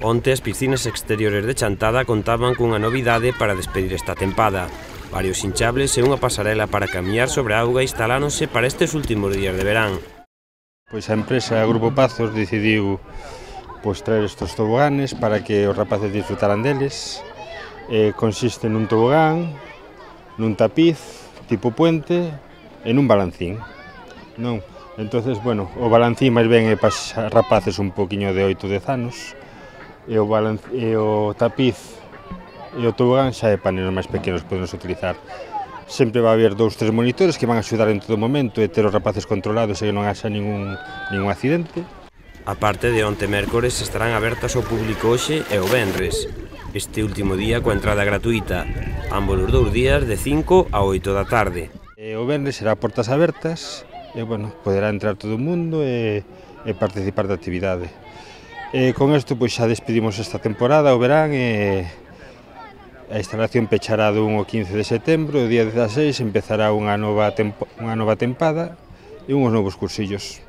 Onte as piscinas exteriores de Chantada contaban cunha novidade para despedir esta tempada. Varios hinchables e unha pasarela para camiñar sobre a auga instaláronse para estes últimos días de verán. Pois a empresa Grupo Pazos decidiu traer estes toboganes para que os rapaces disfrutaran deles. Consiste nun tobogán, nun tapiz tipo puente e nun balancín. Non? Entonces, bueno, o balancín máis ben é para rapaces un poquinho de 8-10 anos e o tapiz e o tobogán xa é para nenos máis pequenos, podenos utilizar. Sempre vai haber 2-3 monitores que van a axudar en todo momento e ter os rapaces controlados e que non haxa ningún accidente. A parte de onte mércores estarán abertas ao público hoxe e o venres. Este último día coa entrada gratuita, ambos os 2 días de 5 a 8 da tarde. O venres será portas abertas e, bueno, poderá entrar todo o mundo e participar da actividade. Con isto, pois xa despedimos esta temporada, o verán, e a instalación pechará do 1 ao 15 de setembro, e o día 16 empezará unha nova tempada e uns novos cursillos.